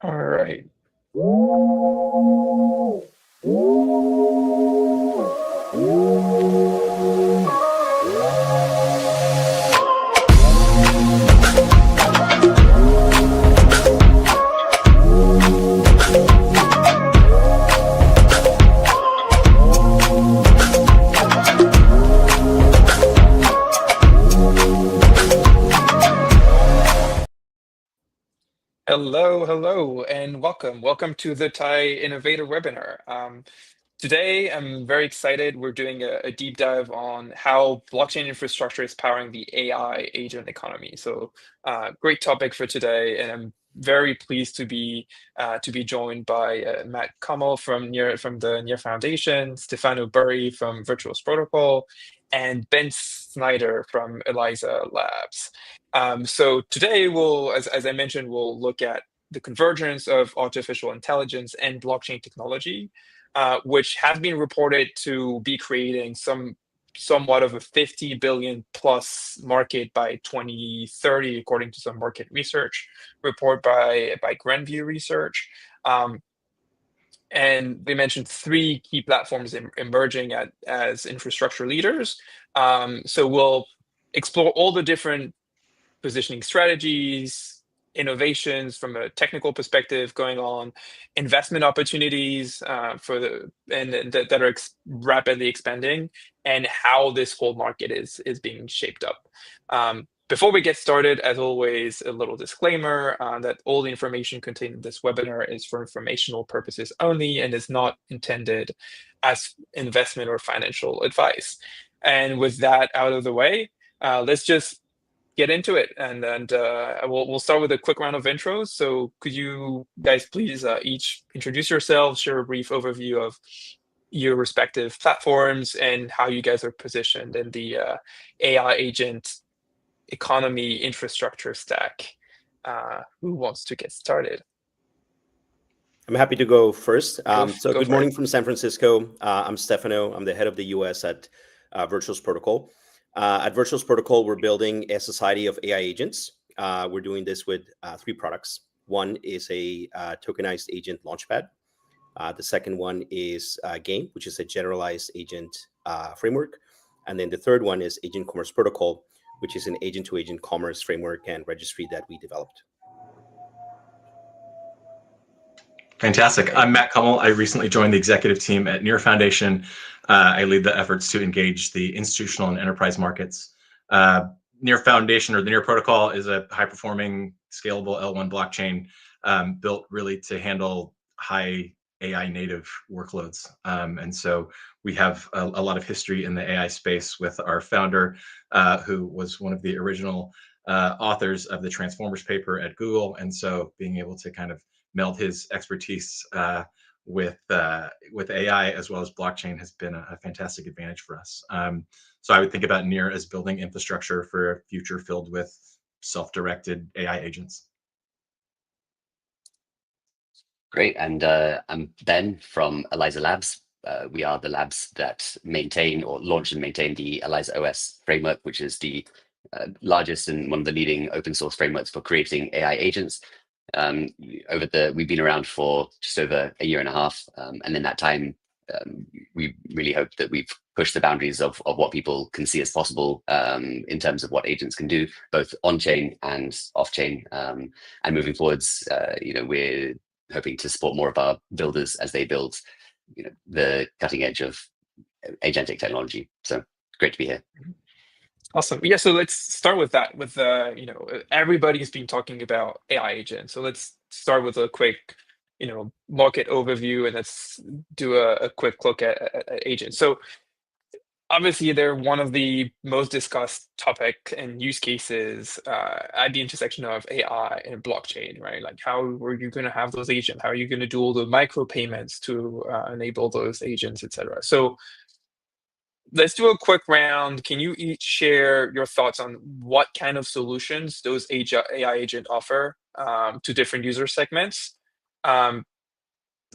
All right. Hello, hello, and welcome. Welcome to the Thai Innovator webinar. Today, I'm very excited. We're doing a deep dive on how blockchain infrastructure is powering the AI agent economy. So, great topic for today, and I'm very pleased to be joined by Matt Kummell from the Near Foundation, Stefano from Virtuous Protocol, and Ben Snyder from Eliza Labs. So today, as I mentioned, we'll look at the convergence of artificial intelligence and blockchain technology, which has been reported to be creating somewhat of a 50 billion plus market by 2030, according to some market research report by Grandview Research. And they mentioned three key platforms emerging as infrastructure leaders. So we'll explore all the different positioning strategies, innovations from a technical perspective going on, investment opportunities that are rapidly expanding, and how this whole market is being shaped up. Before we get started, as always, a little disclaimer that all the information contained in this webinar is for informational purposes only and is not intended as investment or financial advice. And with that out of the way, let's just get into it, and we'll start with a quick round of intros. So could you guys please each introduce yourselves, share a brief overview of your respective platforms and how you guys are positioned in the AI agent economy infrastructure stack. Who wants to get started? I'm happy to go first. Go Good for morning it. from San Francisco. I'm Stefano. I'm the head of the US at Virtuous Protocol. At Virtuous Protocol, we're building a society of AI agents. We're doing this with three products. One is a tokenized agent launchpad. The second one is Game, which is a generalized agent framework. And then the third one is Agent Commerce Protocol, which is an agent-to-agent commerce framework and registry that we developed. Fantastic. I'm Matt Kummell. I recently joined the executive team at Near Foundation. I lead the efforts to engage the institutional and enterprise markets. Near Foundation, or the Near Protocol, is a high-performing, scalable L1 blockchain built really to handle high AI native workloads. And so we have a lot of history in the AI space with our founder, who was one of the original authors of the Transformers paper at Google. And so being able to kind of meld his expertise with AI as well as blockchain has been a fantastic advantage for us. So I would think about Near as building infrastructure for a future filled with self-directed AI agents. Great, and I'm Ben from Eliza Labs. We are the labs that maintain or launch and maintain the Eliza OS framework, which is the largest and one of the leading open source frameworks for creating AI agents. We've been around for just over a year and a half, and in that time, we really hope that we've pushed the boundaries of what people can see as possible in terms of what agents can do, both on-chain and off-chain. And moving forwards, we're hoping to support more of our builders as they build, the cutting edge of agentic technology. So great to be here. Awesome. Yeah, so let's start with that. Everybody's been talking about AI agents. So let's start with a quick, market overview, and let's do a quick look at agents. So obviously, they're one of the most discussed topic and use cases at the intersection of AI and blockchain, right? Like, how are you going to have those agents? How are you going to do all the micropayments to enable those agents, et cetera? So let's do a quick round. Can you each share your thoughts on what kind of solutions those AI agent offer to different user segments? An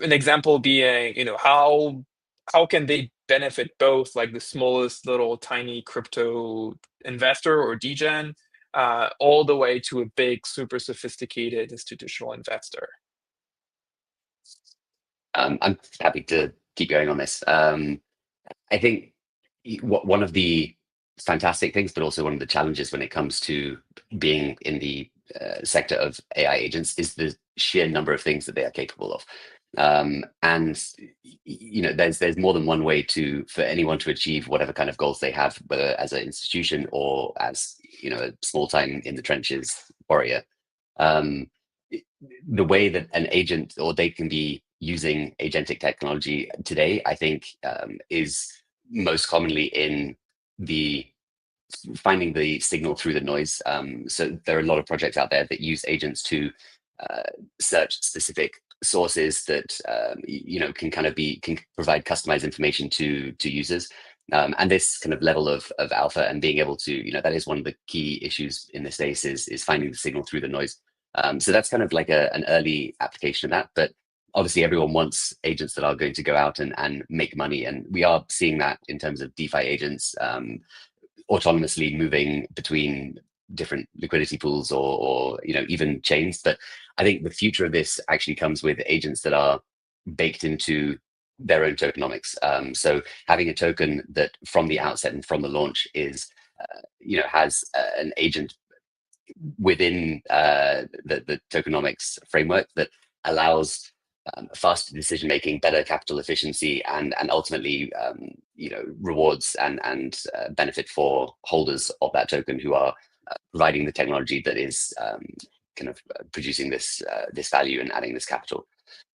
example being, how can they benefit both like the smallest little tiny crypto investor or degen, all the way to a big, super sophisticated institutional investor? I'm happy to keep going on this. I think one of the fantastic things, but also one of the challenges when it comes to being in the sector of AI agents is the sheer number of things that they are capable of. And there's more than one way for anyone to achieve whatever kind of goals they have, whether as an institution or as a small-time in the trenches warrior. The way that an agent or they can be using agentic technology today, I think, is most commonly in the finding the signal through the noise. So there are a lot of projects out there that use agents to search specific sources that can provide customized information to users. And this kind of level of alpha and being able to, that is one of the key issues in this space is finding the signal through the noise. So that's kind of like an early application of that. But obviously everyone wants agents that are going to go out and make money. And we are seeing that in terms of DeFi agents autonomously moving between different liquidity pools or even chains. But I think the future of this actually comes with agents that are baked into their own tokenomics. So having a token that from the outset and from the launch is, has an agent within the tokenomics framework that allows faster decision making, better capital efficiency, and ultimately, rewards and benefit for holders of that token who are providing the technology that is kind of producing this value and adding this capital.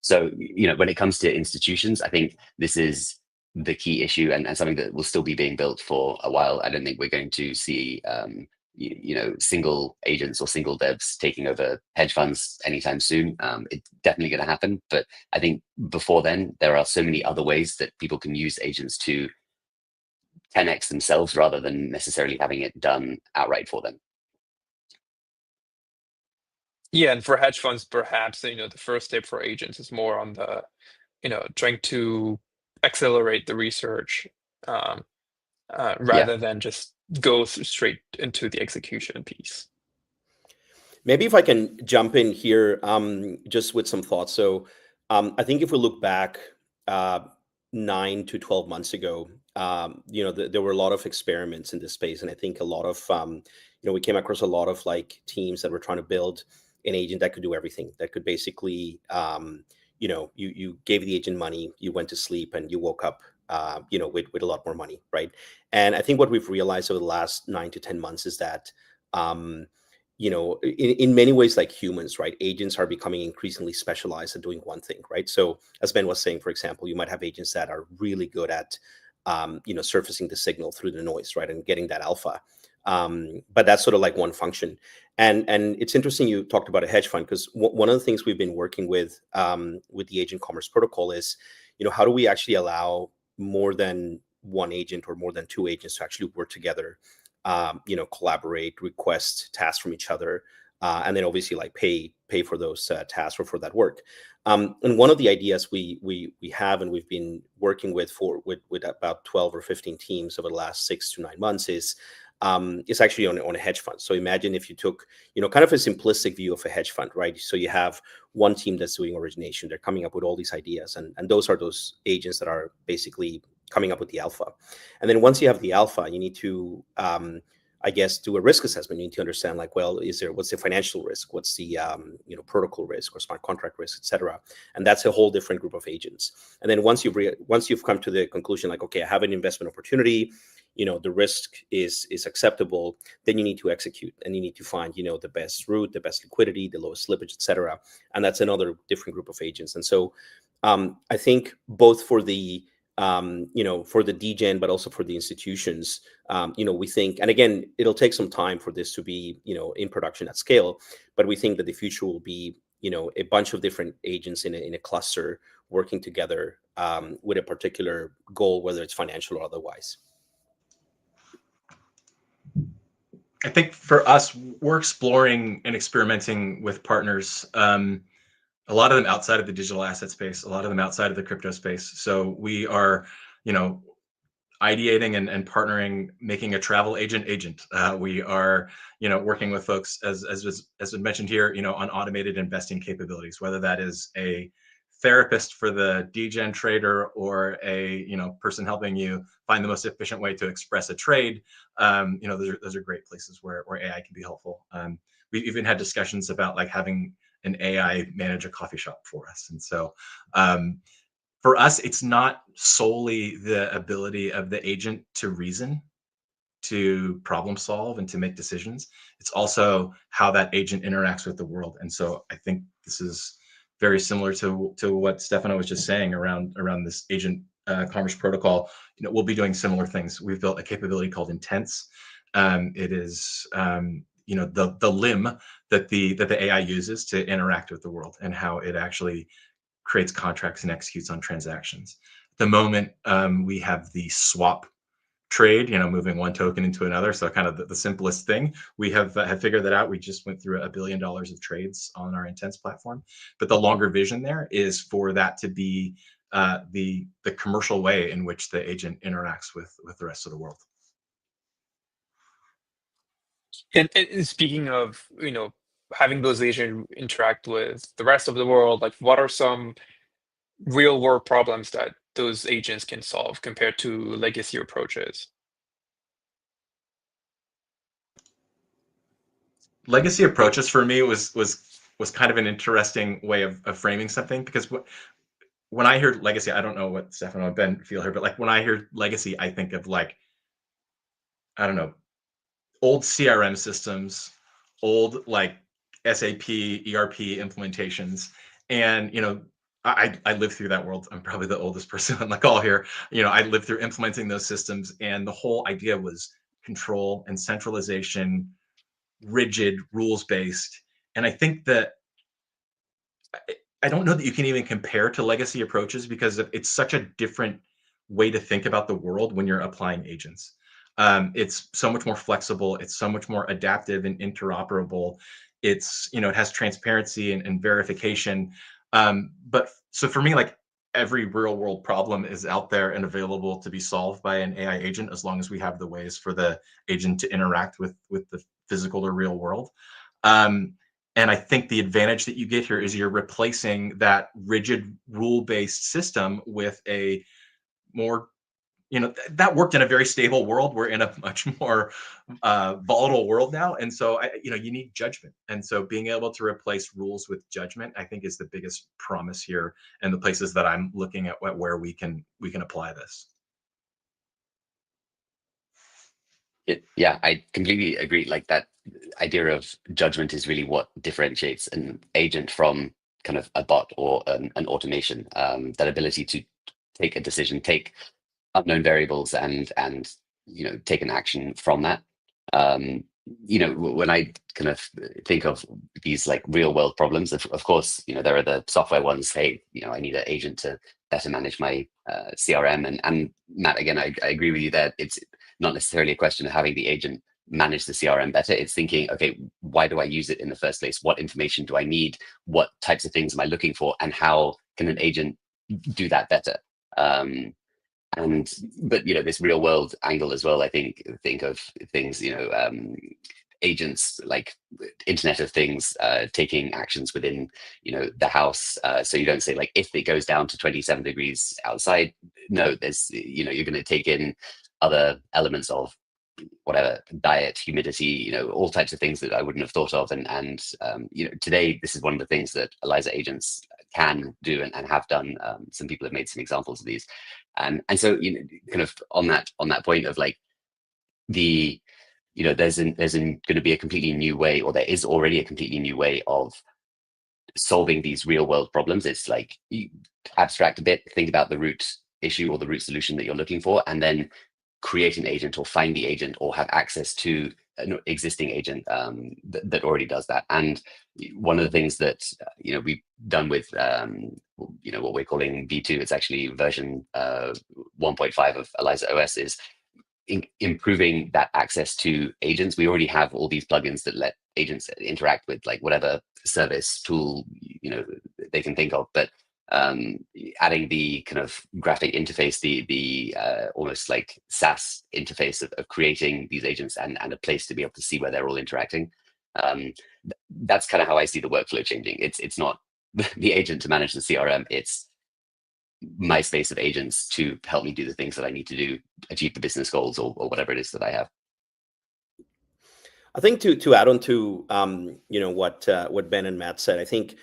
So, when it comes to institutions, I think this is the key issue and something that will still be being built for a while. I don't think we're going to see single agents or single devs taking over hedge funds anytime soon. It's definitely going to happen, but I think before then there are so many other ways that people can use agents to 10x themselves rather than necessarily having it done outright for them. Yeah, and for hedge funds, perhaps the first step for agents is more on the trying to accelerate the research rather than just go straight into the execution piece. Maybe if I can jump in here, just with some thoughts. So I think if we look back 9 to 12 months ago, there were a lot of experiments in this space. And I think a lot of, we came across a lot of like teams that were trying to build an agent that could do everything, that could basically, you gave the agent money, you went to sleep and you woke up, with a lot more money, right? And I think what we've realized over the last 9 to 10 months is that, in many ways, like humans, right? Agents are becoming increasingly specialized at doing one thing, right? So as Ben was saying, for example, you might have agents that are really good at, surfacing the signal through the noise, right? And getting that alpha. But that's sort of like one function. And it's interesting you talked about a hedge fund, because one of the things we've been working with the Agent Commerce Protocol is, how do we actually allow more than one agent or more than two agents to actually work together, collaborate, request tasks from each other, and then obviously like pay for those tasks or for that work. And one of the ideas we have and we've been working with about 12 or 15 teams over the last 6 to 9 months is actually on a hedge fund. So imagine if you took, kind of a simplistic view of a hedge fund, right? So you have one team that's doing origination. They're coming up with all these ideas. And those are those agents that are basically coming up with the alpha. And then once you have the alpha, you need to, do a risk assessment. You need to understand like, well, what's the financial risk? What's the, protocol risk or smart contract risk, et cetera. And that's a whole different group of agents. And then once you've come to the conclusion, like, okay, I have an investment opportunity, the risk is acceptable, then you need to execute and you need to find, the best route, the best liquidity, the lowest slippage, et cetera. And that's another different group of agents. And so I think both for the DGen, but also for the institutions, we think, and again, it'll take some time for this to be, in production at scale, but we think that the future will be, a bunch of different agents in a cluster working together with a particular goal, whether it's financial or otherwise. I think for us, we're exploring and experimenting with partners, a lot of them outside of the digital asset space, a lot of them outside of the crypto space. So we are, ideating and partnering, making a travel agent. We are, working with folks as was mentioned here, on automated investing capabilities, whether that is a therapist for the degen trader or a person helping you find the most efficient way to express a trade, those are great places where AI can be helpful. We've even had discussions about like having an AI manage a coffee shop for us. And so for us, it's not solely the ability of the agent to reason, to problem solve, and to make decisions. It's also how that agent interacts with the world. And so I think this is very similar to what Stefano was just saying around this agent commerce protocol. We'll be doing similar things. We've built a capability called intents. It is the limb that the AI uses to interact with the world and how it actually creates contracts and executes on transactions. At the moment, we have the swap trade, moving one token into another. So kind of the simplest thing. We have figured that out. We just went through $1 billion of trades on our Intents platform. But the longer vision there is for that to be the commercial way in which the agent interacts with the rest of the world. And speaking of, having those agents interact with the rest of the world, like what are some real world problems that those agents can solve compared to legacy approaches? Legacy approaches for me was kind of an interesting way of framing something, because when I hear legacy, I don't know what Stefano and Ben feel here, but like when I hear legacy, I think of like, I don't know, old CRM systems, old like SAP, ERP implementations. And, I lived through that world. I'm probably the oldest person on the call here. I lived through implementing those systems, and the whole idea was control and centralization, rigid, rules-based. And I think that I don't know that you can even compare to legacy approaches, because it's such a different way to think about the world when you're applying agents. It's so much more flexible. It's so much more adaptive and interoperable. It has transparency and verification. But so for me, like every real world problem is out there and available to be solved by an AI agent, as long as we have the ways for the agent to interact with the physical or real world. And I think the advantage that you get here is you're replacing that rigid rule-based system with a more, that worked in a very stable world. We're in a much more volatile world now. And so, you need judgment. And so being able to replace rules with judgment, I think, is the biggest promise here, and the places that I'm looking at where we can apply this. Yeah, I completely agree. Like that idea of judgment is really what differentiates an agent from kind of a bot or an automation. That ability to take a decision, take unknown variables, and take an action from that. When I kind of think of these like real world problems, of course, there are the software ones. Hey, I need an agent to better manage my CRM. And Matt, again, I agree with you that it's not necessarily a question of having the agent manage the CRM better. It's thinking, okay, why do I use it in the first place? What information do I need? What types of things am I looking for? And how can an agent do that better? But this real world angle as well, I think of things, agents like Internet of Things taking actions within the house. So you don't say like, if it goes down to 27 degrees outside, no, there's you're going to take in other elements of whatever, diet, humidity, all types of things that I wouldn't have thought of. And today this is one of the things that Eliza agents can do and have done. Some people have made some examples of these. And so, kind of on that point of like there's going to be a completely new way, or there is already a completely new way of solving these real world problems. It's like you abstract a bit, think about the root issue or the root solution that you're looking for, and then create an agent or find the agent or have access to an existing agent that already does that. And one of the things that we've done with what we're calling V2, it's actually version 1.5 of Eliza OS, is improving that access to agents. We already have all these plugins that let agents interact with like whatever service tool they can think of, but adding the kind of graphic interface, the almost like SaaS interface of creating these agents and a place to be able to see where they're all interacting. That's kind of how I see the workflow changing. It's not the agent to manage the CRM. It's my space of agents to help me do the things that I need to do, achieve the business goals or whatever it is that I have. I think to add on to what Ben and Matt said, I think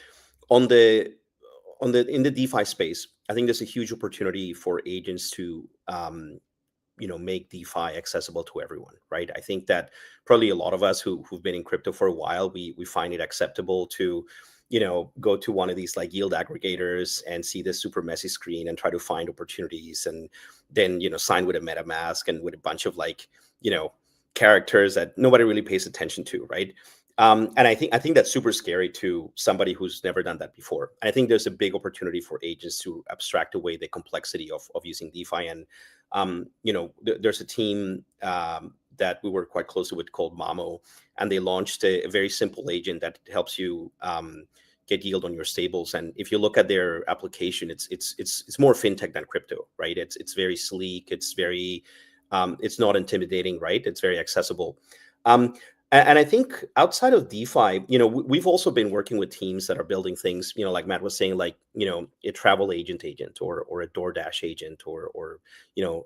in the DeFi space, I think there's a huge opportunity for agents to make DeFi accessible to everyone, right? I think that probably a lot of us who've been in crypto for a while, we find it acceptable to go to one of these like yield aggregators and see this super messy screen and try to find opportunities, and then sign with a MetaMask and with a bunch of characters that nobody really pays attention to, right? And I think that's super scary to somebody who's never done that before. I think there's a big opportunity for agents to abstract away the complexity of using DeFi. And there's a team that we work quite closely with called Mamo, and they launched a very simple agent that helps you get yield on your stables. And if you look at their application, it's more fintech than crypto, right? It's very sleek. It's very it's not intimidating, right? It's very accessible. And I think outside of DeFi, we've also been working with teams that are building things, like Matt was saying, like, a travel agent or a DoorDash agent or a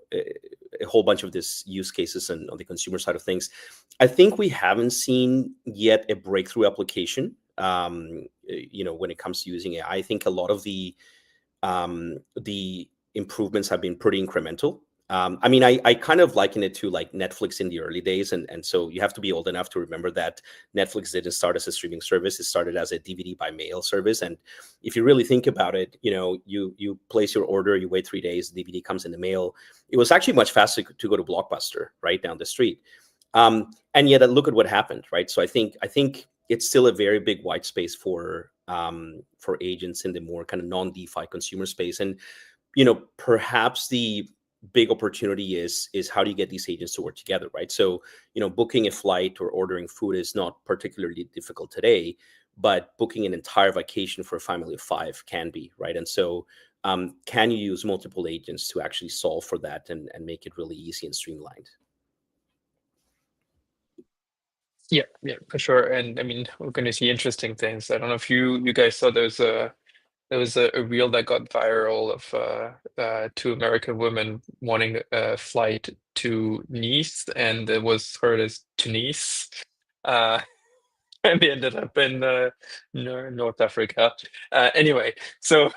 whole bunch of this use cases on the consumer side of things. I think we haven't seen yet a breakthrough application, when it comes to using AI. I think a lot of the improvements have been pretty incremental. I kind of liken it to like Netflix in the early days. And so you have to be old enough to remember that Netflix didn't start as a streaming service. It started as a DVD by mail service. And if you really think about it, you place your order, you wait 3 days, the DVD comes in the mail. It was actually much faster to go to Blockbuster right down the street. And yet look at what happened, right? So I think it's still a very big white space for agents in the more kind of non-DeFi consumer space. And, perhaps the big opportunity is how do you get these agents to work together, right? So, booking a flight or ordering food is not particularly difficult today, but booking an entire vacation for a family of 5 can be, right? And so, can you use multiple agents to actually solve for that and make it really easy and streamlined? Yeah, for sure. And I mean, we're going to see interesting things. I don't know if you guys saw there was a reel that got viral of 2 American women wanting a flight to Nice, and it was heard as Tunis, uh, and they ended up in North Africa. Anyway, so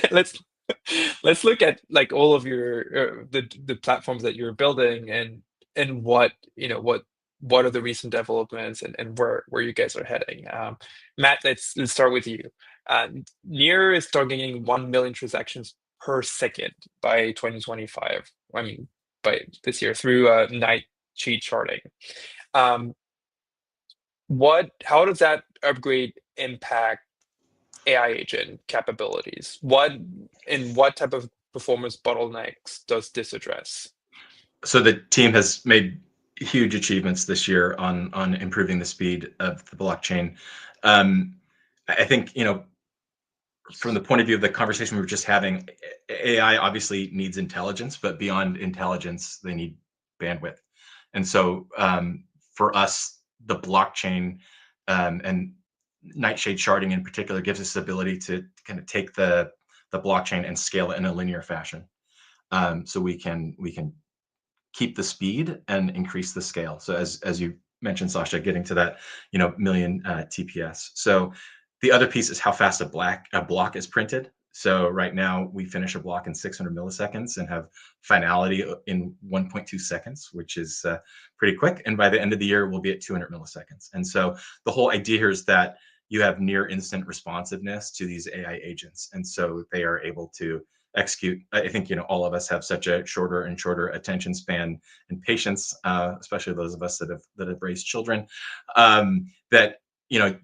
let's let's look at like all of your the platforms that you're building, and what what are the recent developments, and where you guys are heading. Matt, let's start with you. Near is targeting 1 million transactions per second by 2025. I mean, by this year through night sheet charting. How does that upgrade impact AI agent capabilities? What type of performance bottlenecks does this address? So the team has made huge achievements this year on improving the speed of the blockchain. I think, from the point of view of the conversation we were just having, AI obviously needs intelligence, but beyond intelligence, they need bandwidth. And so for us, the blockchain and Nightshade sharding in particular gives us the ability to kind of take the blockchain and scale it in a linear fashion. So we can keep the speed and increase the scale. So as you mentioned, Sacha, getting to that million TPS. So the other piece is how fast a block is printed. So right now we finish a block in 600 milliseconds and have finality in 1.2 seconds, which is pretty quick. And by the end of the year, we'll be at 200 milliseconds. And so the whole idea here is that you have near instant responsiveness to these AI agents. And so they are able to execute. I think, all of us have such a shorter and shorter attention span and patience, especially those of us that have raised children, that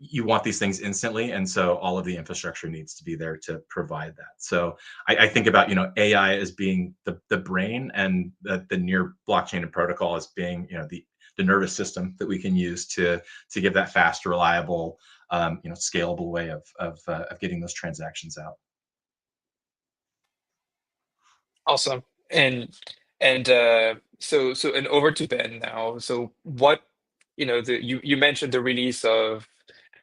you want these things instantly, and so all of the infrastructure needs to be there to provide that. So I think about AI as being the brain, and the near blockchain and protocol as being the nervous system that we can use to give that fast, reliable, scalable way of getting those transactions out. Awesome. So and over to Ben now. So what you mentioned the release of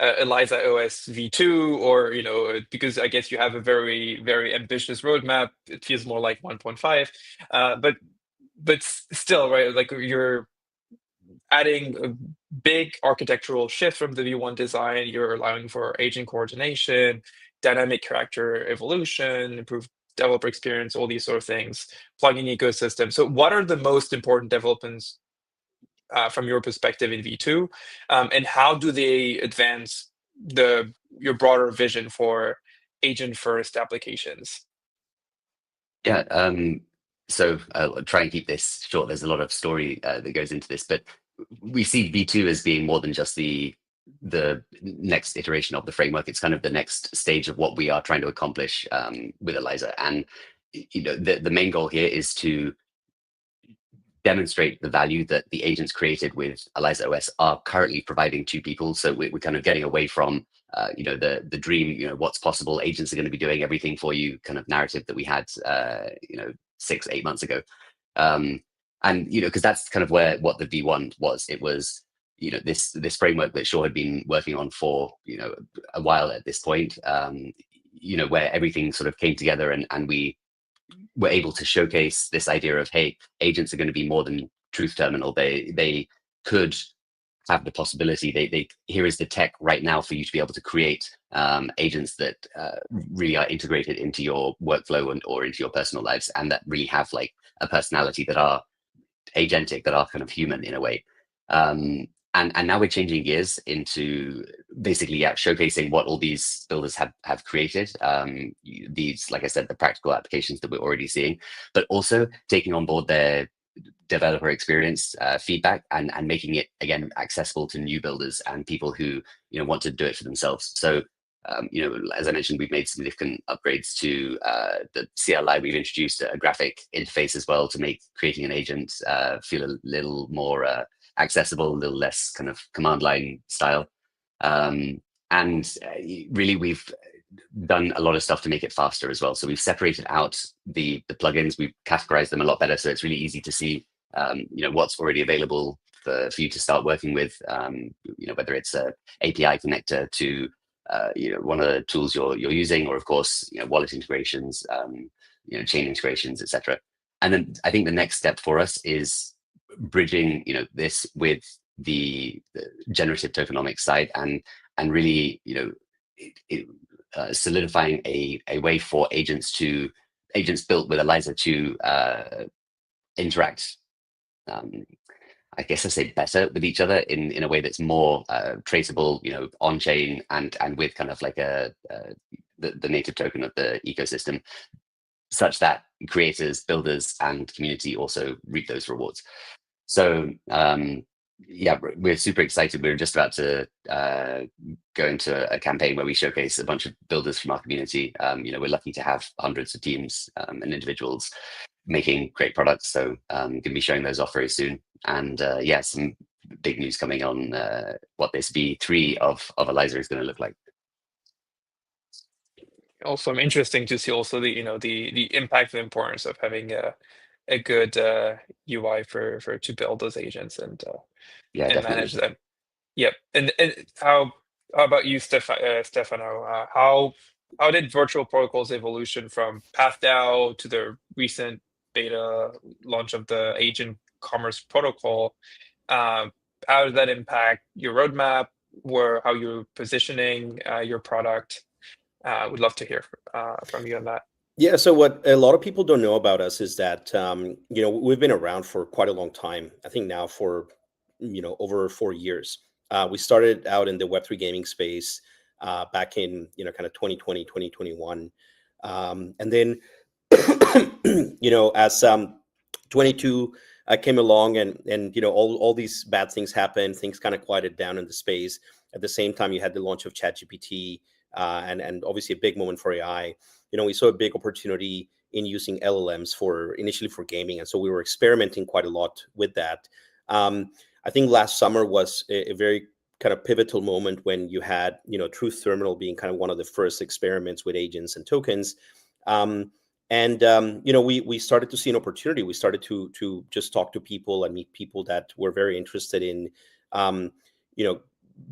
Eliza OS v2, or because I guess you have a very, very ambitious roadmap. It feels more like 1.5, but still, right? Like you're adding a big architectural shift from the V1 design. You're allowing for agent coordination, dynamic character evolution, improved developer experience, all these sort of things, plugin ecosystem. So what are the most important developments from your perspective in V2, and how do they advance your broader vision for agent-first applications? Yeah, so I'll try and keep this short. There's a lot of story that goes into this, but we see V2 as being more than just the next iteration of the framework. It's kind of the next stage of what we are trying to accomplish with Eliza. And the main goal here is to demonstrate the value that the agents created with Eliza OS are currently providing to people. So we're kind of getting away from the dream, what's possible. Agents are going to be doing everything for you kind of narrative that we had 6-8 months ago. And because that's kind of what the V1 was. It was this framework that Shaw had been working on for a while at this point. Where everything sort of came together and we were able to showcase this idea of, hey, agents are going to be more than truth terminal. They could have the possibility. Here is the tech right now for you to be able to create agents that really are integrated into your workflow or into your personal lives, and that really have like a personality, that are agentic, that are kind of human in a way. And now we're changing gears into basically showcasing what all these builders have created. These, like I said, the practical applications that we're already seeing, but also taking on board their developer experience feedback and making it again accessible to new builders and people who want to do it for themselves. So as I mentioned, we've made significant upgrades to the CLI. We've introduced a graphic interface as well to make creating an agent feel a little more accessible, a little less kind of command line style. And really, we've done a lot of stuff to make it faster as well. So we've separated out the plugins. We've categorized them a lot better, so it's really easy to see what's already available for you to start working with. Whether it's a API connector to one of the tools you're using, or of course wallet integrations, chain integrations, etc. And then I think the next step for us is bridging this with the generative tokenomics side, and really solidifying a way for agents built with Eliza to interact, I guess I say better with each other in a way that's more traceable, on chain and with kind of like the native token of the ecosystem, such that creators, builders, and community also reap those rewards. So we're super excited. We're just about to go into a campaign where we showcase a bunch of builders from our community. We're lucky to have hundreds of teams and individuals making great products. So going to be showing those off very soon. And some big news coming on what this V3 of Eliza is going to look like. Also interesting to see also the impact and importance of having a good UI for to build those agents and manage them. Yep. And how about you, Stefano? How did virtual protocols evolution from PathDAO to the recent beta launch of the agent commerce protocol? How does that impact your roadmap, or how you're positioning your product? Would love to hear from you on that. Yeah, so what a lot of people don't know about us is that we've been around for quite a long time. I think now for over 4 years. We started out in the Web3 gaming space back in kind of 2020, 2021, and then as 22 came along and all these bad things happened, things kind of quieted down in the space. At the same time, you had the launch of ChatGPT and obviously a big moment for AI. We saw a big opportunity in using LLMs initially for gaming, and so we were experimenting quite a lot with that. I think last summer was a very kind of pivotal moment when you had Truth Terminal being kind of one of the first experiments with agents and tokens. We started to see an opportunity. We started to just talk to people and meet people that were very interested in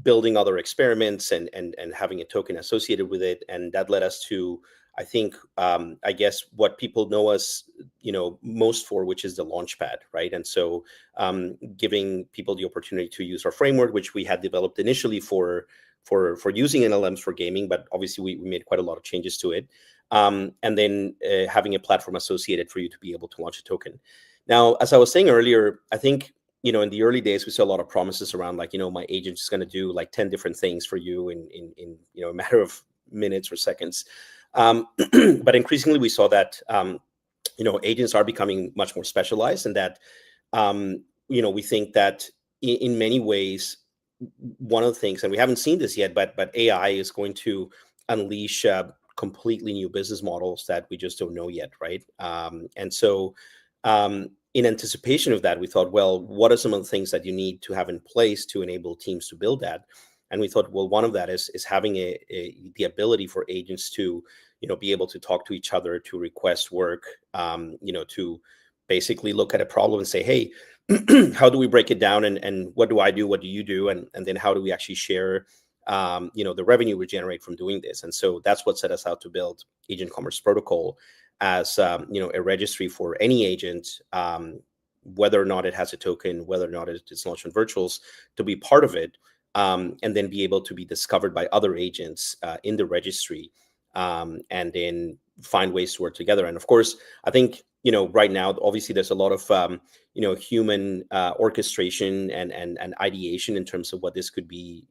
building other experiments and having a token associated with it, and that led us to, I think, I guess what people know us, most for, which is the Launchpad, right? And so giving people the opportunity to use our framework, which we had developed initially for using LLMs for gaming, but obviously we made quite a lot of changes to it. And then having a platform associated for you to be able to launch a token. Now, as I was saying earlier, I think, in the early days, we saw a lot of promises around like, my agent is going to do like 10 different things for you in a matter of minutes or seconds. But increasingly, we saw that, agents are becoming much more specialized, and that, we think that in many ways, one of the things, and we haven't seen this yet, but AI is going to unleash completely new business models that we just don't know yet, right? And so in anticipation of that, we thought, well, what are some of the things that you need to have in place to enable teams to build that? And we thought, well, one of that is having the ability for agents to, be able to talk to each other, to request work, to basically look at a problem and say, hey, how do we break it down, and what do I do, what do you do, and then how do we actually share, the revenue we generate from doing this? And so that's what set us out to build Agent Commerce Protocol as a registry for any agent, whether or not it has a token, whether or not it's launched on virtuals, to be part of it, and then be able to be discovered by other agents in the registry, and then find ways to work together. And of course, I think, right now, obviously there's a lot of, human orchestration and ideation in terms of what this could be,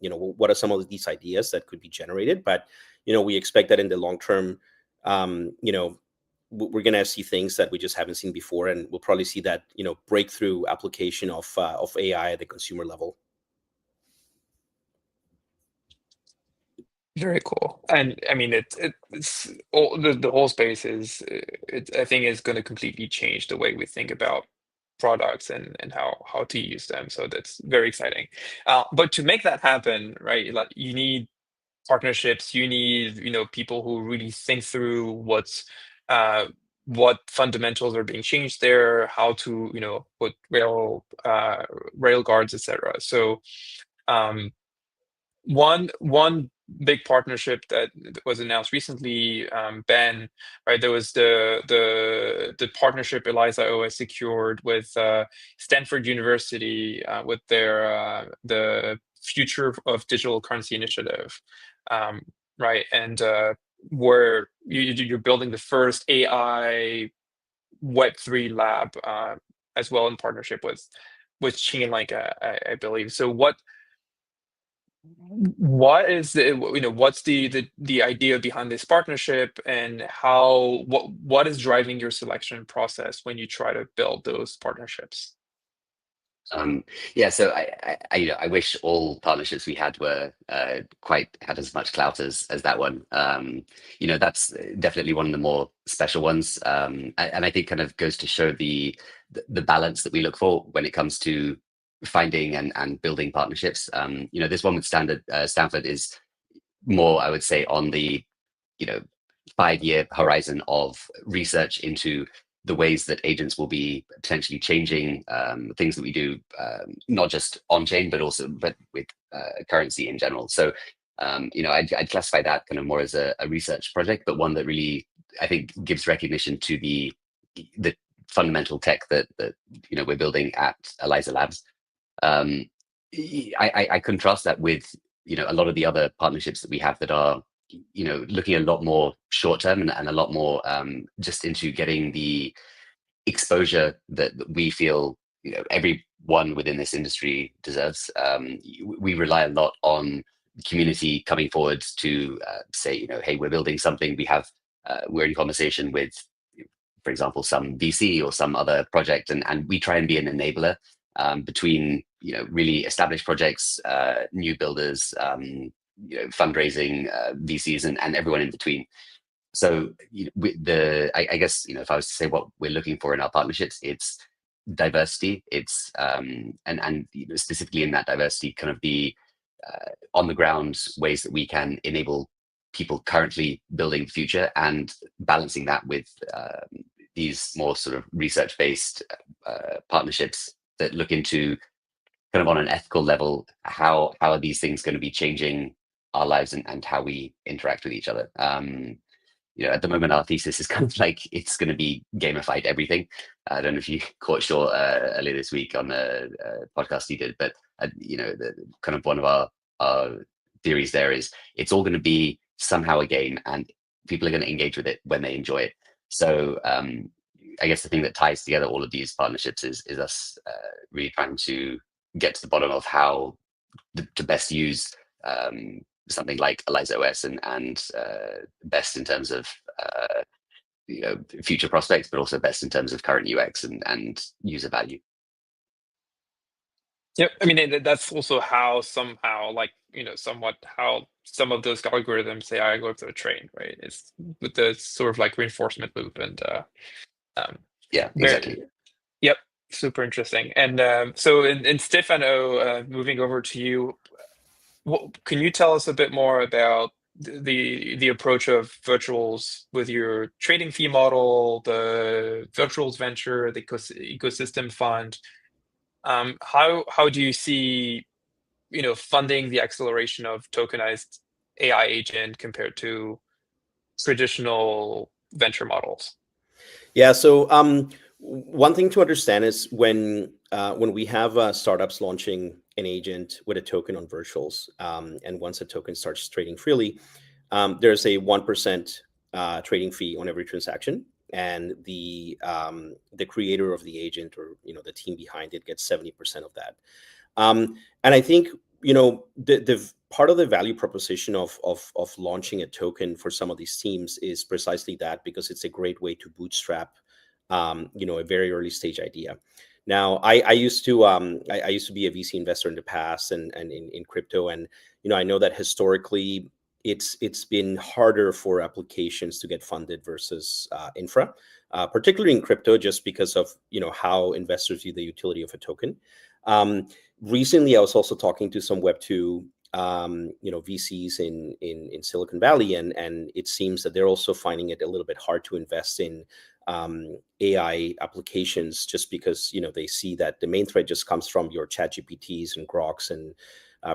what are some of these ideas that could be generated. But, we expect that in the long term, we're going to see things that we just haven't seen before, and we'll probably see that, breakthrough application of AI at the consumer level. Very cool. And I mean, it's all the whole space is, I think, is going to completely change the way we think about products and how to use them. So that's very exciting. But to make that happen, right, like you need partnerships, you need, people who really think through what fundamentals are being changed there, how to, put rail guards, etc. So one big partnership that was announced recently, Ben, right? There was the partnership Eliza OS secured with Stanford University, with their the Future of Digital Currency initiative, right? And where you're building the first AI Web3 lab, as well, in partnership with Chainlink, I believe. So what is what's the idea behind this partnership, and what is driving your selection process when you try to build those partnerships? Yeah, so I wish all partnerships we had were had as much clout as that one. That's definitely one of the more special ones, and I think kind of goes to show the balance that we look for when it comes to finding and building partnerships. This one with Stanford is more, I would say, on the 5-year horizon of research into the ways that agents will be potentially changing things that we do, not just on chain, but with currency in general. So I'd classify that kind of more as a research project, but one that really, I think, gives recognition to the fundamental tech that we're building at Eliza Labs. I contrast that with a lot of the other partnerships that we have that are looking a lot more short term and a lot more just into getting the exposure that we feel everyone within this industry deserves. We rely a lot on the community coming forward to say, hey, we're building something. We're in conversation with, for example, some VC or some other project, and we try and be an enabler between really established projects, new builders, fundraising, VCs, and everyone in between. So I guess if I was to say what we're looking for in our partnerships, it's diversity. It's and specifically in that diversity, kind of the on the ground ways that we can enable people currently building the future, and balancing that with these more sort of research based partnerships that look into kind of on an ethical level, how are these things going to be changing our lives and how we interact with each other? At the moment, our thesis is kind of like it's going to be gamified everything. I don't know if you caught Shaw earlier this week on a podcast he did, but kind of one of our theories there is it's all going to be somehow a game, and people are going to engage with it when they enjoy it. So I guess the thing that ties together all of these partnerships is us really trying to get to the bottom of how to best use something like Eliza OS and best in terms of future prospects, but also best in terms of current UX and user value. Yep. I mean, that's also how somehow, like, somewhat how some of those algorithms, AI algorithms are trained, right? It's with the sort of like reinforcement loop and yeah, exactly. Yep. Super interesting. And so in Stefano, moving over to you, can you tell us a bit more about the approach of virtuals with your trading fee model, the virtuals venture, the ecosystem fund? How do you see funding the acceleration of tokenized AI agent compared to traditional venture models? Yeah. So one thing to understand is when we have startups launching an agent with a token on virtuals, and once a token starts trading freely, there's a 1% trading fee on every transaction, and the creator of the agent, or the team behind it, gets 70% of that. And I think the part of the value proposition of launching a token for some of these teams is precisely that, because it's a great way to bootstrap a very early stage idea. Now, I used to be a VC investor in the past and in crypto, and I know that historically it's been harder for applications to get funded versus infra, particularly in crypto, just because of how investors view the utility of a token. Recently, I was also talking to some Web2 VCs in Silicon Valley, and it seems that they're also finding it a little bit hard to invest in AI applications, just because they see that the main threat just comes from your ChatGPTs and Groks and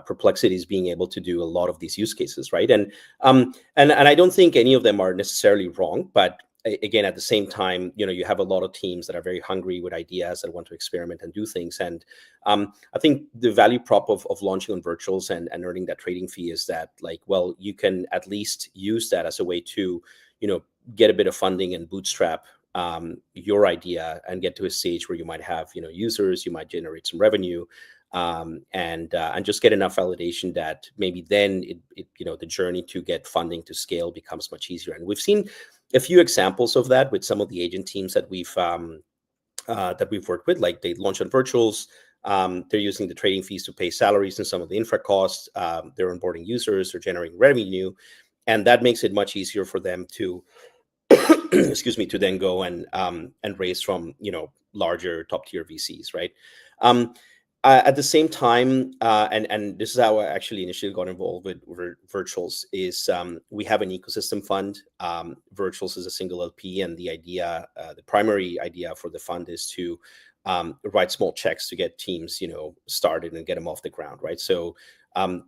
Perplexities being able to do a lot of these use cases, right? And I don't think any of them are necessarily wrong, but again, at the same time, you have a lot of teams that are very hungry with ideas that want to experiment and do things. And I think the value prop of launching on virtuals and earning that trading fee is that, like, well, you can at least use that as a way to, get a bit of funding and bootstrap your idea and get to a stage where you might have, users, you might generate some revenue, and just get enough validation that maybe then the journey to get funding to scale becomes much easier. And we've seen a few examples of that with some of the agent teams that we've worked with. Like, they launch on virtuals, they're using the trading fees to pay salaries and some of the infra costs, they're onboarding users, they're generating revenue, and that makes it much easier for them to excuse me, to then go and raise from larger top tier VCs, right? At the same time, and this is how I actually initially got involved with virtuals, is we have an ecosystem fund. Virtuals is a single LP, and the idea, the primary idea for the fund is to write small checks to get teams, started and get them off the ground, right? So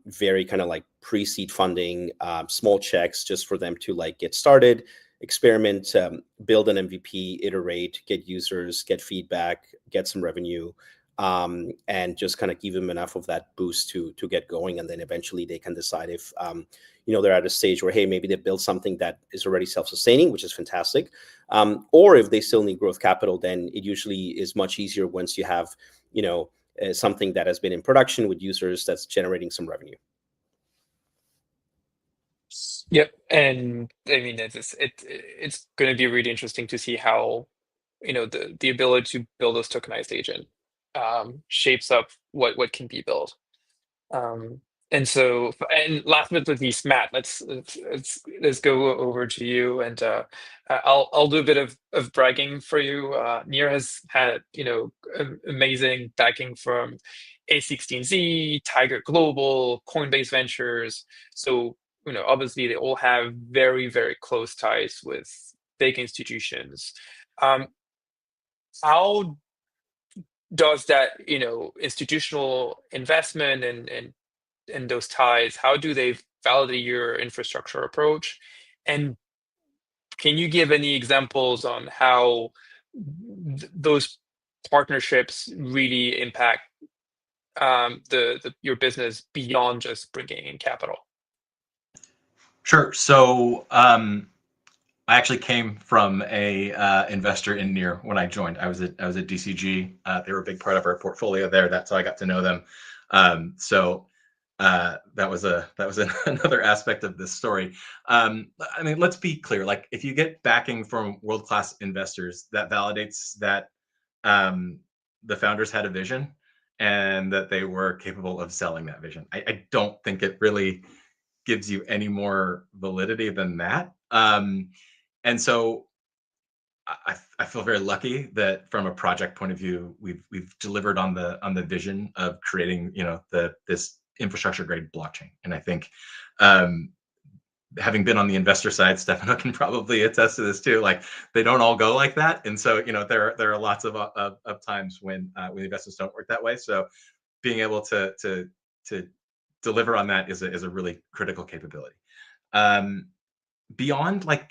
very kind of like pre-seed funding, small checks just for them to like get started, experiment, build an MVP, iterate, get users, get feedback, get some revenue, and just kind of give them enough of that boost to get going. And then eventually they can decide if they're at a stage where, hey, maybe they built something that is already self-sustaining, which is fantastic, or if they still need growth capital, then it usually is much easier once you have something that has been in production with users that's generating some revenue. Yep. And I mean, it's going to be really interesting to see how the ability to build this tokenized agent shapes up what can be built. And last but not least, Matt, let's go over to you, and I'll do a bit of bragging for you. Near has had amazing backing from A16Z, Tiger Global, Coinbase Ventures. So obviously they all have very, very close ties with big institutions. How does that, institutional investment and those ties, how do they validate your infrastructure approach? And can you give any examples on how those partnerships really impact your business beyond just bringing in capital? Sure. So I actually came from a investor in Near when I joined. I was at DCG. They were a big part of our portfolio there. That's how I got to know them. So that was another aspect of this story. I mean, let's be clear. Like, if you get backing from world-class investors, that validates that the founders had a vision and that they were capable of selling that vision. I don't think it really gives you any more validity than that. And so I feel very lucky that from a project point of view, we've delivered on the vision of creating, this infrastructure grade blockchain. And I think having been on the investor side, Stefano can probably attest to this too. Like, they don't all go like that, and so there are lots of times when investors don't work that way. So being able to deliver on that is a really critical capability. Beyond like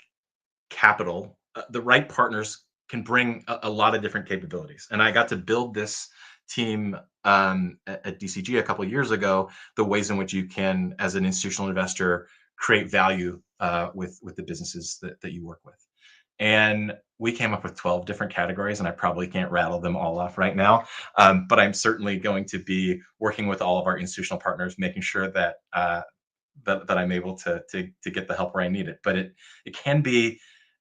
capital, the right partners can bring a lot of different capabilities. And I got to build this team at DCG a couple of years ago, the ways in which you can, as an institutional investor, create value with the businesses that you work with. And we came up with 12 different categories, and I probably can't rattle them all off right now. But I'm certainly going to be working with all of our institutional partners, making sure that that I'm able to get the help where I need it. But it can be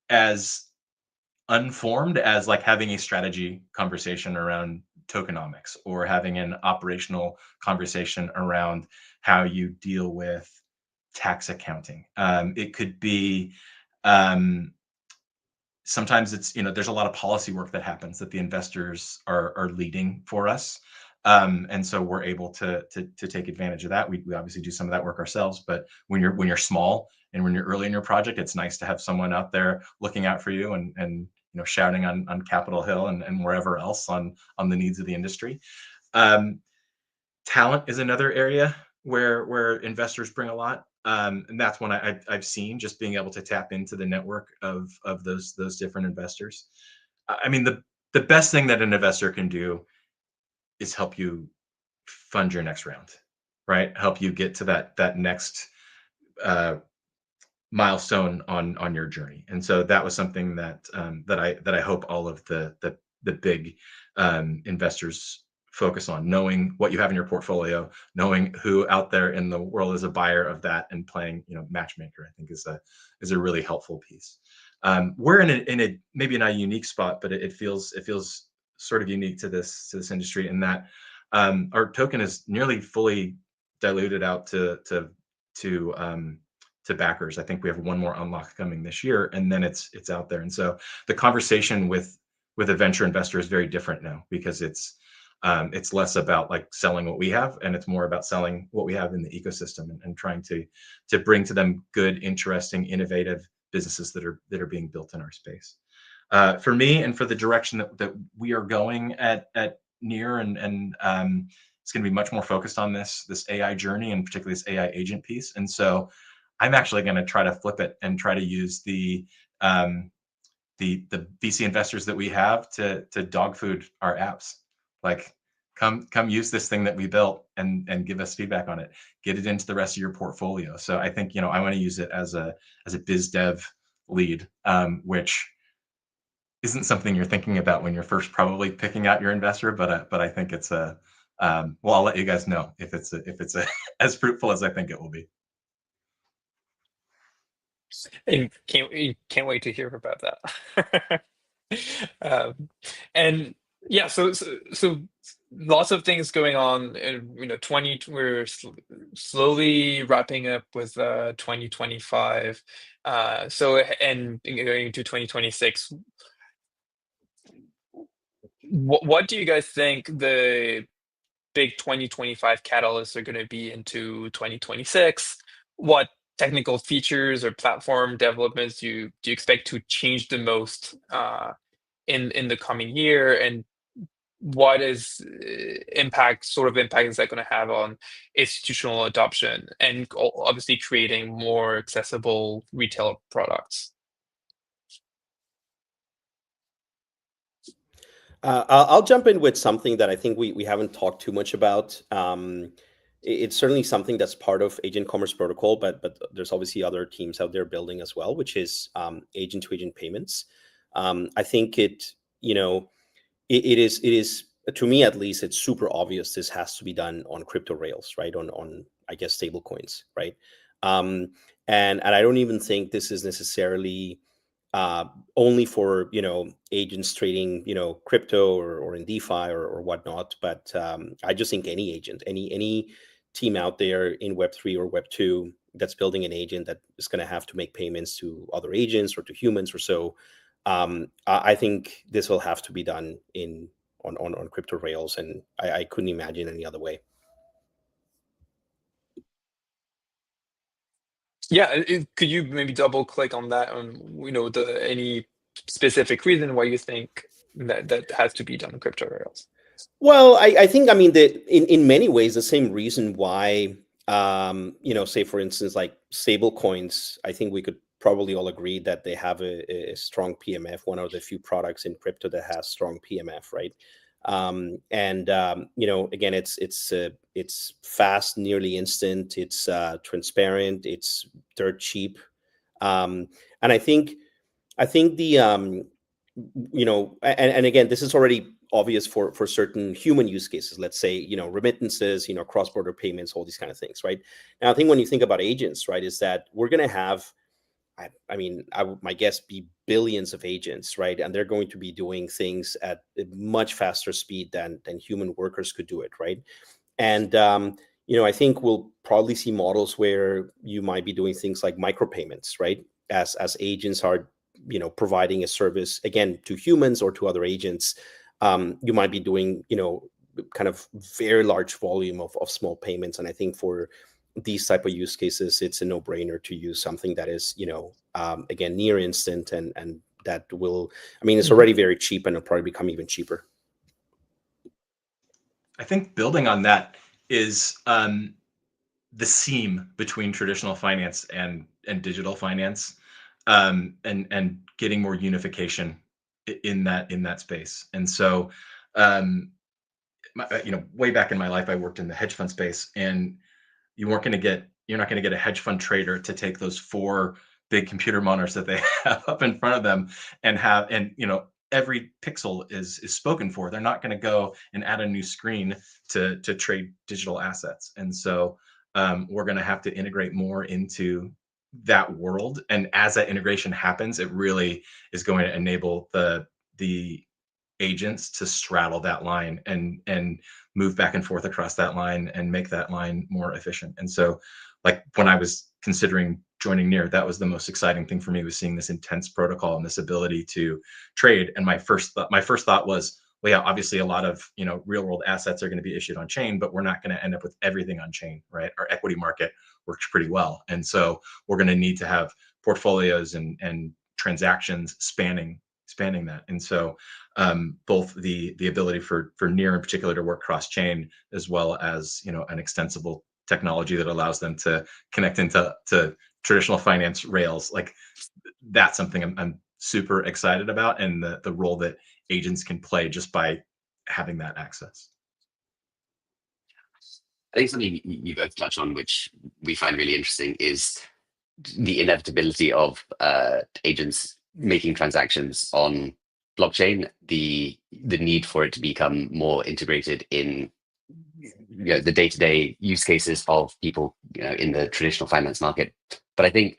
as unformed as like having a strategy conversation around tokenomics, or having an operational conversation around how you deal with tax accounting. It could be sometimes it's, there's a lot of policy work that happens that the investors are leading for us. And so we're able to take advantage of that. We obviously do some of that work ourselves, but when you're small and when you're early in your project, it's nice to have someone out there looking out for you and shouting on Capitol Hill and wherever else on the needs of the industry. Talent is another area where investors bring a lot. And that's one I've seen, just being able to tap into the network of those different investors. I mean, the best thing that an investor can do is help you fund your next round, right? Help you get to that next milestone on your journey. And so that was something that I hope all of the big investors focus on, knowing what you have in your portfolio, knowing who out there in the world is a buyer of that, and playing matchmaker. I think is a really helpful piece. We're in a maybe not a unique spot, but it feels sort of unique to this industry, in that our token is nearly fully diluted out to backers. I think we have one more unlock coming this year, and then it's out there. And so the conversation with a venture investor is very different now, because it's less about like selling what we have, and it's more about selling what we have in the ecosystem, and trying to bring to them good, interesting, innovative businesses that are being built in our space. For me, and for the direction that we are going at Near, and it's going to be much more focused on this AI journey, and particularly this AI agent piece. And so I'm actually going to try to flip it and try to use the VC investors that we have to dog food our apps. Like, come use this thing that we built and give us feedback on it. Get it into the rest of your portfolio. So I think I want to use it as a biz dev lead, which isn't something you're thinking about when you're first probably picking out your investor, but I think it's well, I'll let you guys know if it's as fruitful as I think it will be. And can't wait to hear about that. And yeah, so lots of things going on. And we're slowly wrapping up with 2025. So, and going into 2026. What do you guys think the big 2025 catalysts are going to be into 2026? What technical features or platform developments do you expect to change the most in the coming year? And what is impact is that going to have on institutional adoption and obviously creating more accessible retail products? I'll jump in with something that I think we haven't talked too much about. It's certainly something that's part of Agent Commerce Protocol, but there's obviously other teams out there building as well, which is agent-to-agent payments. I think it is to me at least, it's super obvious this has to be done on crypto rails, right? On I guess stable coins, right? And I don't even think this is necessarily only for agents trading crypto or in DeFi or whatnot. But I just think any agent, any team out there in Web3 or Web2 that's building an agent that is going to have to make payments to other agents or to humans or so, I think this will have to be done on crypto rails, and I couldn't imagine any other way. Yeah, could you maybe double click on that, on any specific reason why you think that has to be done on crypto rails? Well, I think that in many ways the same reason why say for instance like stable coins, I think we could probably all agree that they have a strong PMF, one of the few products in crypto that has strong PMF, right? Again, it's fast, nearly instant, it's transparent, it's dirt cheap, and I think the and again, this is already obvious for certain human use cases. Let's say remittances, cross-border payments, all these kind of things, right? Now, I think when you think about agents, right, is that we're going to have, my guess be billions of agents, right? And they're going to be doing things at a much faster speed than human workers could do it, right? And I think we'll probably see models where you might be doing things like micropayments, right? As agents are providing a service again to humans or to other agents, you might be doing kind of very large volume of small payments. And I think for these type of use cases, it's a no-brainer to use something that is again near instant and that will, it's already very cheap and it'll probably become even cheaper. I think building on that is the seam between traditional finance and digital finance, and getting more unification in that space. And so, way back in my life, I worked in the hedge fund space, and you're not going to get a hedge fund trader to take those 4 big computer monitors that they have up in front of them and every pixel is spoken for. They're not going to go and add a new screen to trade digital assets. And so we're going to have to integrate more into that world. And as that integration happens, it really is going to enable the agents to straddle that line and move back and forth across that line and make that line more efficient. And so, like when I was considering joining Near, that was the most exciting thing for me, was seeing this intense protocol and this ability to trade. And my first thought was, well, yeah, obviously a lot of real world assets are going to be issued on chain, but we're not going to end up with everything on chain, right? Our equity market works pretty well, and so we're going to need to have portfolios and transactions spanning that. And so both the ability for Near in particular to work cross chain, as well as an extensible technology that allows them to connect into traditional finance rails, like that's something I'm super excited about, and the role that agents can play just by having that access. I think something you both touched on, which we find really interesting, is the inevitability of agents making transactions on blockchain, the need for it to become more integrated in the day-to-day use cases of people in the traditional finance market. But I think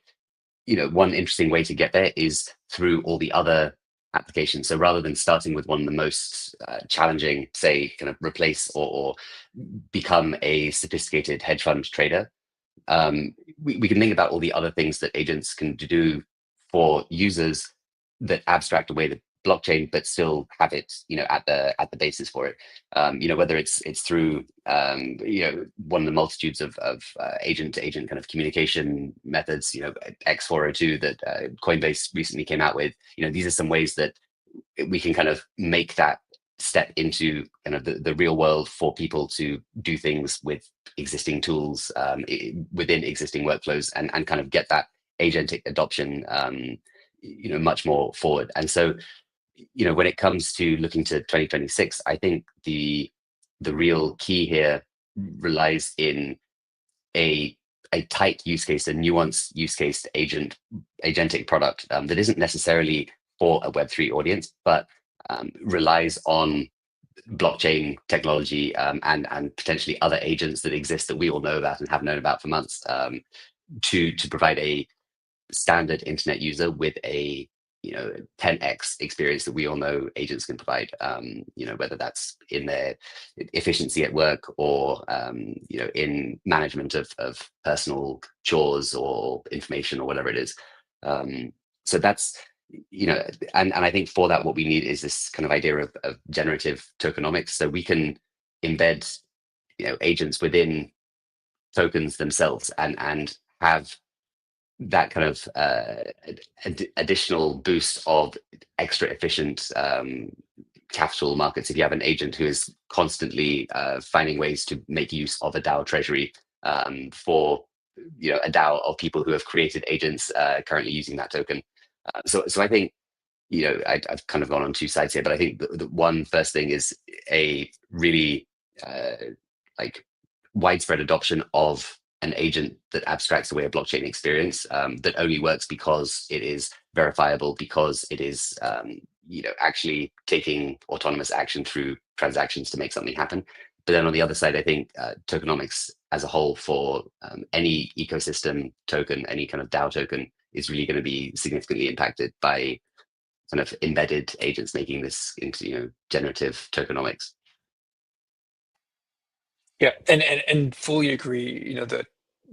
one interesting way to get there is through all the other applications. So rather than starting with one of the most challenging, say, kind of replace or become a sophisticated hedge fund trader, we can think about all the other things that agents can do for users that abstract away the blockchain, but still have it, at the basis for it. Whether it's through, one of the multitudes of agent to agent kind of communication methods, X402 that Coinbase recently came out with. These are some ways that we can kind of make that step into kind of the real world for people to do things with existing tools within existing workflows, and kind of get that agentic adoption much more forward. And so when it comes to looking to 2026, I think the real key here relies in a tight use case, a nuanced use case agentic product that isn't necessarily for a Web3 audience, but relies on blockchain technology and potentially other agents that exist that we all know about and have known about for months, to provide a standard internet user with a 10x experience that we all know agents can provide, whether that's in their efficiency at work or in management of personal chores or information or whatever it is. So that's and I think for that what we need is this kind of idea of generative tokenomics, so we can embed agents within tokens themselves and have that kind of additional boost of extra efficient capital markets. If you have an agent who is constantly finding ways to make use of a DAO treasury for a DAO of people who have created agents currently using that token. So I think I've kind of gone on two sides here, but I think the one first thing is a really like widespread adoption of an agent that abstracts away a blockchain experience that only works because it is verifiable, because it is actually taking autonomous action through transactions to make something happen. But then on the other side, I think tokenomics as a whole for any ecosystem token, any kind of DAO token, is really going to be significantly impacted by kind of embedded agents making this into generative tokenomics. Yeah, and fully agree. The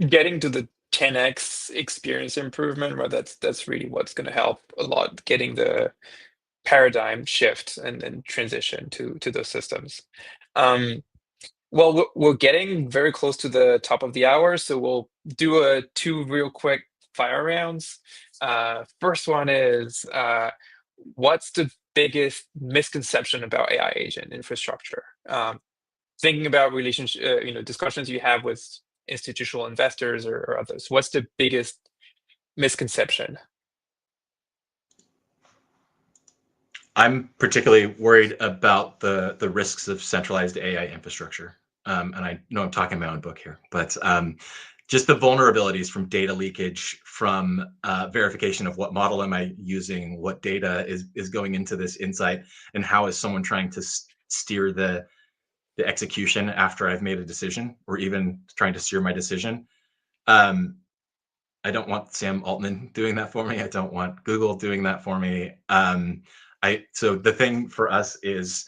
getting to the 10x experience improvement, right? That's really what's going to help a lot, getting the paradigm shift and transition to those systems. Well, we're getting very close to the top of the hour, so we'll do two real quick fire rounds. First one is, what's the biggest misconception about AI agent infrastructure? Thinking about relationship, discussions you have with institutional investors or others, what's the biggest misconception? I'm particularly worried about the risks of centralized AI infrastructure. And I know I'm talking my own book here, but just the vulnerabilities from data leakage, from verification of what model am I using, what data is going into this insight, and how is someone trying to steer the execution after I've made a decision, or even trying to steer my decision. I don't want Sam Altman doing that for me. I don't want Google doing that for me. So the thing for us is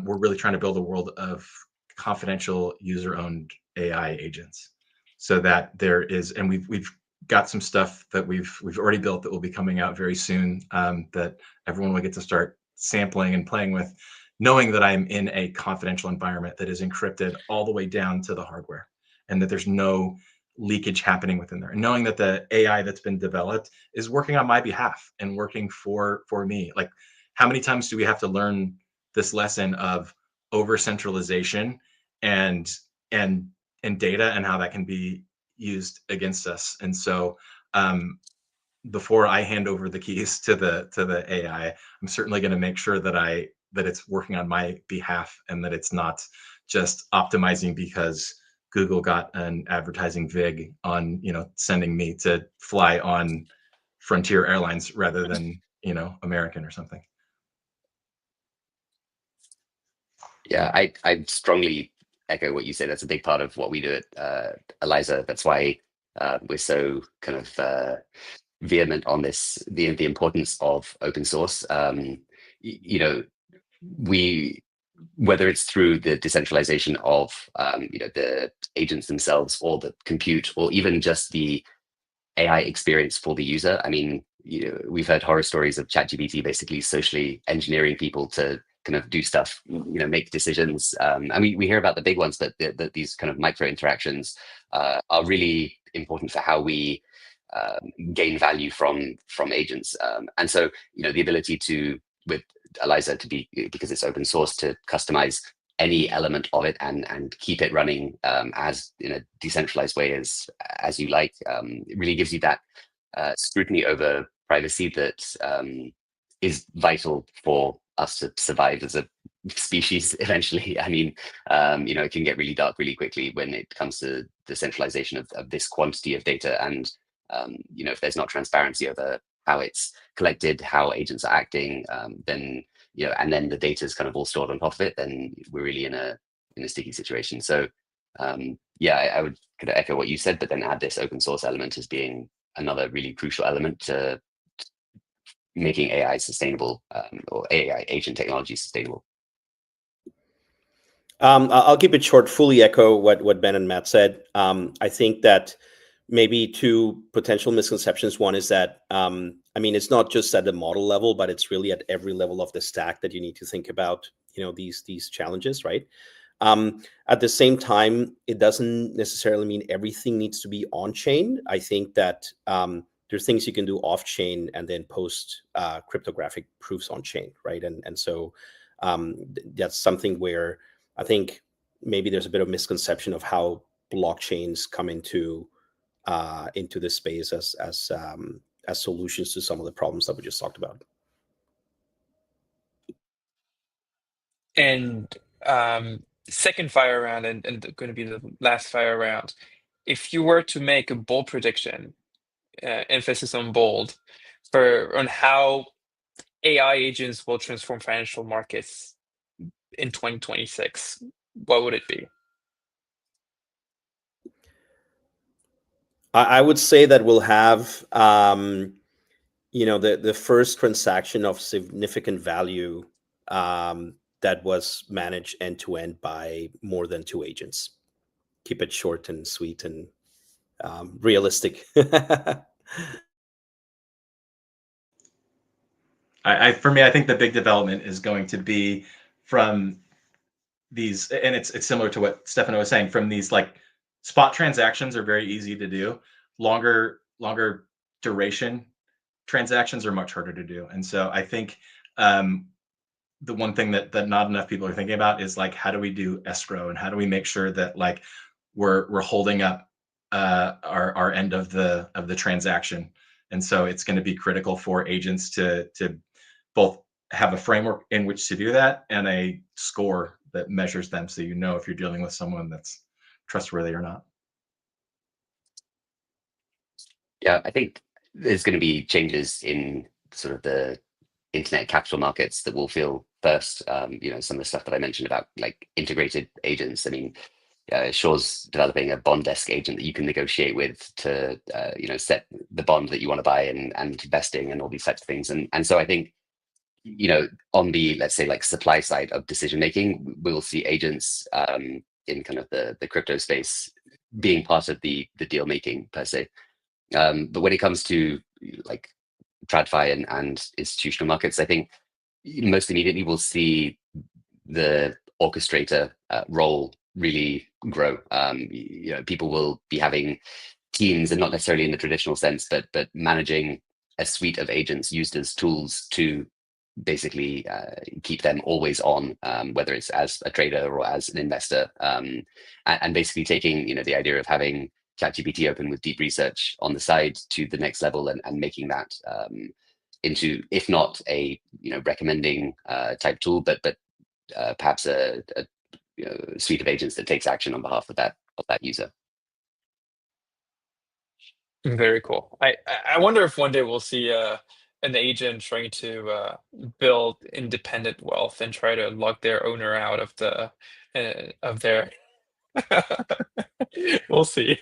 we're really trying to build a world of confidential user-owned AI agents, so that there is, and we've got some stuff that we've already built that will be coming out very soon, that everyone will get to start sampling and playing with, knowing that I'm in a confidential environment that is encrypted all the way down to the hardware, and that there's no leakage happening within there, and knowing that the AI that's been developed is working on my behalf and working for me. Like, how many times do we have to learn this lesson of over centralization and data, and how that can be used against us? And so before I hand over the keys to the AI, I'm certainly going to make sure that it's working on my behalf, and that it's not just optimizing because Google got an advertising vig on sending me to fly on Frontier Airlines rather than American or something. Yeah, I strongly echo what you say. That's a big part of what we do at Eliza. That's why we're so kind of vehement on this, the importance of open source. We, whether it's through the decentralization of the agents themselves, or the compute, or even just the AI experience for the user. I mean, we've heard horror stories of ChatGPT basically socially engineering people to kind of do stuff, make decisions. And we hear about the big ones, but these kind of micro interactions are really important for how we gain value from agents. And so, the ability to, with Eliza to be, because it's open source, to customize any element of it and keep it running as in a decentralized way as you like. It really gives you that scrutiny over privacy that is vital for us to survive as a species eventually. I mean, it can get really dark really quickly when it comes to the centralization of this quantity of data. And, if there's not transparency over how it's collected, how agents are acting, then, and then the data is kind of all stored on top of it, then we're really in a sticky situation. So, I would kind of echo what you said, but then add this open source element as being another really crucial element to making AI sustainable, or AI agent technology sustainable. I'll keep it short, fully echo what Ben and Matt said. I think that maybe two potential misconceptions. One is that, it's not just at the model level, but it's really at every level of the stack that you need to think about, these challenges, right? At the same time, it doesn't necessarily mean everything needs to be on chain. I think that there's things you can do off chain and then post cryptographic proofs on chain, right? And so that's something where I think maybe there's a bit of misconception of how blockchains come into this space as solutions to some of the problems that we just talked about. And second fire round, and going to be the last fire round. If you were to make a bold prediction, emphasis on bold, on how AI agents will transform financial markets in 2026, what would it be? I would say that we'll have, the first transaction of significant value that was managed end to end by more than two agents. Keep it short and sweet and realistic. For me, I think the big development is going to be from these, and it's similar to what Stefano was saying, from these like spot transactions are very easy to do. Longer duration transactions are much harder to do. And so I think the one thing that not enough people are thinking about is like, how do we do escrow, and how do we make sure that like we're holding up our end of the transaction. And so it's going to be critical for agents to both have a framework in which to do that and a score that measures them, so if you're dealing with someone that's trustworthy or not. Yeah, I think there's going to be changes in sort of the internet capital markets that will feel first. Some of the stuff that I mentioned about like integrated agents. I mean, Shaw's developing a bond desk agent that you can negotiate with to, set the bond that you want to buy and vesting and all these types of things. And so I think, on the, let's say, like supply side of decision making, we'll see agents in kind of the crypto space being part of the deal making per se. But when it comes to like TradFi and institutional markets, I think most immediately we'll see the orchestrator role really grow. People will be having teams, and not necessarily in the traditional sense, but managing a suite of agents used as tools to basically keep them always on, whether it's as a trader or as an investor, and basically taking the idea of having ChatGPT open with deep research on the side to the next level, and making that into, if not a recommending type tool, but perhaps a suite of agents that takes action on behalf of that user. Very cool. I wonder if one day we'll see an agent trying to build independent wealth and try to lock their owner out of their. We'll see.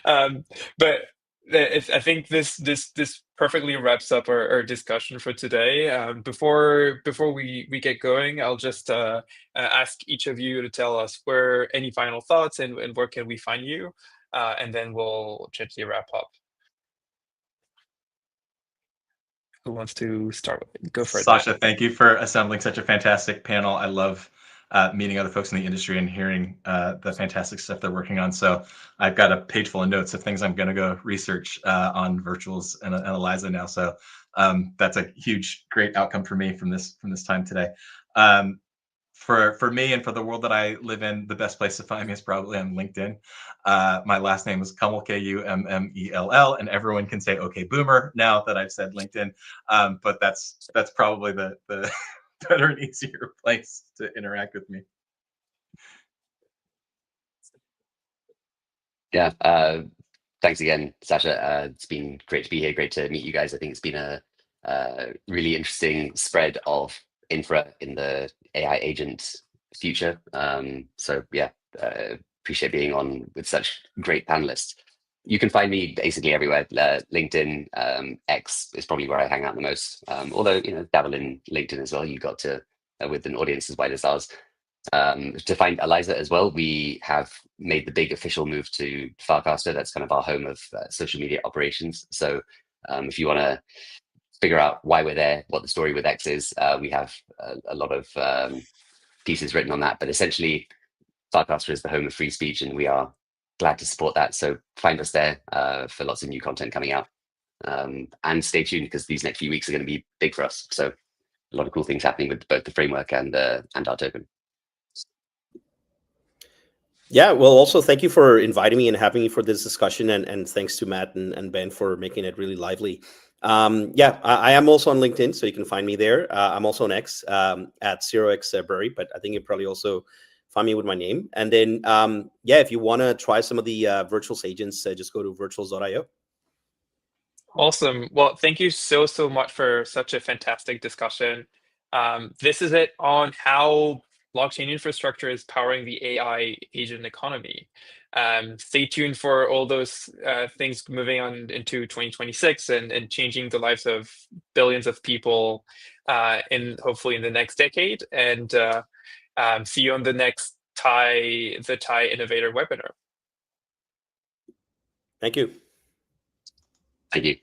But I think this perfectly wraps up our discussion for today. Before we get going, I'll just ask each of you to tell us any final thoughts and where can we find you, and then we'll gently wrap up. Who wants to start with it? Go for it. Sacha, thank you for assembling such a fantastic panel. I love meeting other folks in the industry and hearing the fantastic stuff they're working on. So I've got a page full of notes of things I'm going to go research on virtuals and Eliza now. So that's a huge, great outcome for me from this time today. For me and for the world that I live in, the best place to find me is probably on LinkedIn. My last name is Kummell, Kummell, and everyone can say "Okay, Boomer" now that I've said LinkedIn. But that's probably the better and easier place to interact with me. Yeah. Thanks again, Sacha. It's been great to be here. Great to meet you guys. I think it's been a really interesting spread of infra in the AI agent future. So yeah, appreciate being on with such great panelists. You can find me basically everywhere. LinkedIn, X is probably where I hang out the most. Although, dabble in LinkedIn as well. You got to, with an audience as wide as ours. To find Eliza as well, we have made the big official move to Farcaster. That's kind of our home of social media operations. So if you want to figure out why we're there, what the story with X is, we have a lot of pieces written on that. But essentially, Farcaster is the home of free speech, and we are glad to support that. So find us there for lots of new content coming out. And stay tuned, because these next few weeks are going to be big for us. So a lot of cool things happening with both the framework and our token. Yeah, well, also thank you for inviting me and having me for this discussion, and thanks to Matt and Ben for making it really lively. Yeah, I am also on LinkedIn, so you can find me there. I'm also on X at 0xBurry, but I think you probably also find me with my name. And then, yeah, if you want to try some of the virtuals agents, just go to virtuals.io. Awesome. Well, thank you so much for such a fantastic discussion. This is it on how blockchain infrastructure is powering the AI agent economy. Stay tuned for all those things moving on into 2026 and changing the lives of billions of people hopefully in the next decade. And see you on the next the TIE Innovator webinar. Thank you. Thank you.